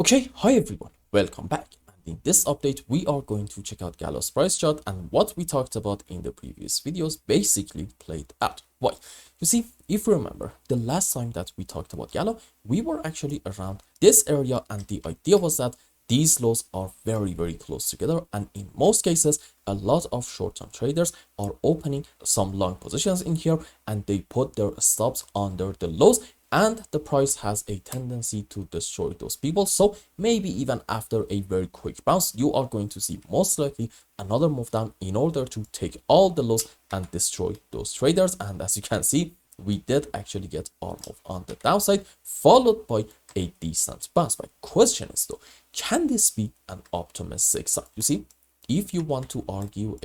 Okay, hi everyone, welcome back. And in this update, we are going to check out GALA's price chart, and what we talked about in the previous videos basically played out. Why? You see, if you remember, the last time that we talked about GALA, we were actually around this area, and the idea was that these lows are very close together, and in most cases, a lot of short-term traders are opening some long positions in here, and they put their stops under the lows, and the price has a tendency to destroy those people. So maybe even after a very quick bounce, you are going to see most likely another move down in order to take all the lows and destroy those traders. And as you can see, we did actually get our move on the downside, followed by a decent bounce back. Question is though, can this be an optimistic sign? You see, if you want to argue,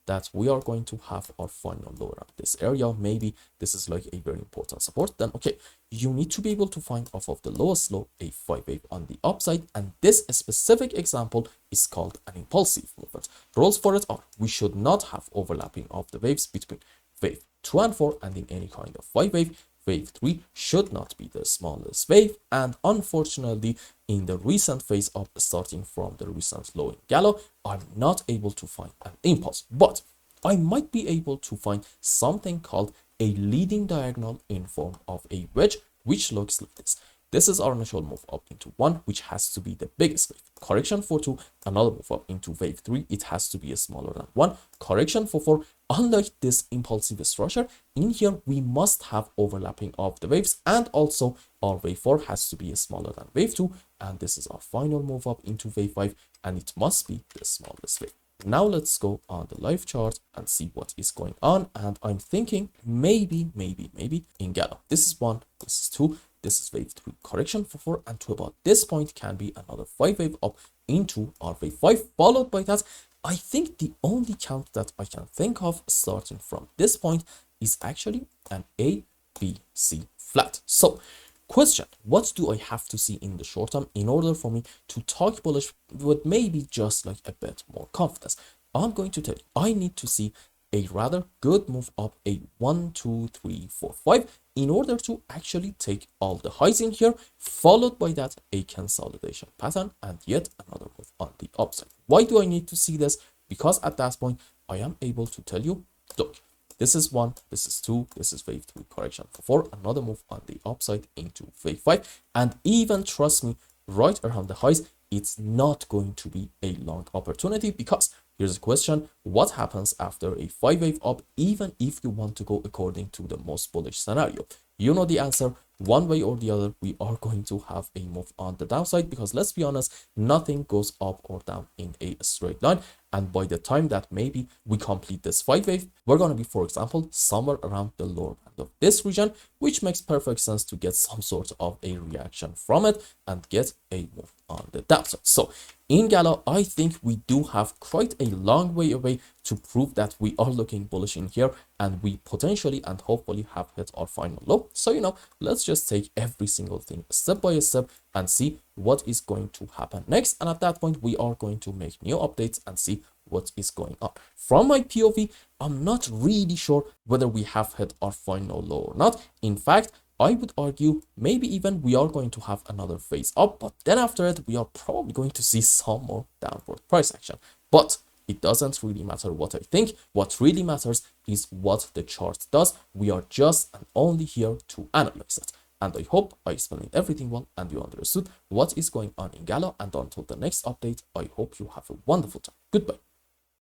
that we are going to have our final low around this area, maybe this is like a very important support, then okay, you need to be able to find off of the lowest low a 5-wave on the upside, and this specific example is called an impulsive movement. Rules for it are, we should not have overlapping of the waves between wave 2 and 4, and in any kind of 5-wave. Wave 3 should not be the smallest wave, and unfortunately in the recent phase up starting from the recent low in GALA, I'm not able to find an impulse, but I might be able to find something called a leading diagonal in form of a wedge, which looks like this. This is our initial move up into 1, which has to be the biggest wave. Correction for 2, another move up into wave 3, it has to be a smaller than 1. Correction for 4, unlike this impulsive structure, in here we must have overlapping of the waves, and also our wave 4 has to be smaller than wave 2, and this is our final move up into wave 5, and it must be the smallest wave. Now let's go on the live chart and see what is going on, and I'm thinking maybe in GALA, this is 1, this is 2, this is wave 3, correction for 4, and to about this point can be another 5-wave up into our wave 5, followed by that. I think the only count that I can think of starting from this point is actually an A, B, C flat. So question, what do I have to see in the short term in order for me to talk bullish with maybe just like a bit more confidence? I'm going to tell you, I need to see a rather good move up, a 1, 2, 3, 4, 5, in order to actually take all the highs in here, followed by that a consolidation pattern and yet another move on the upside. Why do I need to see this? Because at that point I am able to tell you, look, this is 1, this is 2, this is wave 3, correction for 4, another move on the upside into wave 5, and even trust me, right around the highs, it's not going to be a long opportunity, because here's a question, what happens after a 5-wave up, even if you want to go according to the most bullish scenario? You know the answer, one way or the other, we are going to have a move on the downside, because let's be honest, nothing goes up or down in a straight line. And by the time that maybe we complete this 5-wave, we're going to be, for example, somewhere around the lower band of this region, which makes perfect sense to get some sort of a reaction from it and get a move on the downside. So in GALA, I think we do have quite a long way away to prove that we are looking bullish in here, and we potentially and hopefully have hit our final low. So, you know, let's just take every single thing step by step and see what is going to happen next. And at that point, we are going to make new updates and see what is going on. From my POV, I'm not really sure whether we have hit our final low or not. In fact, I would argue maybe even we are going to have another phase up, but then after it, we are probably going to see some more downward price action. But it doesn't really matter what I think. What really matters is what the chart does. We are just and only here to analyze it. And I hope I explained everything well and you understood what is going on in GALA. And until the next update, I hope you have a wonderful time. Goodbye.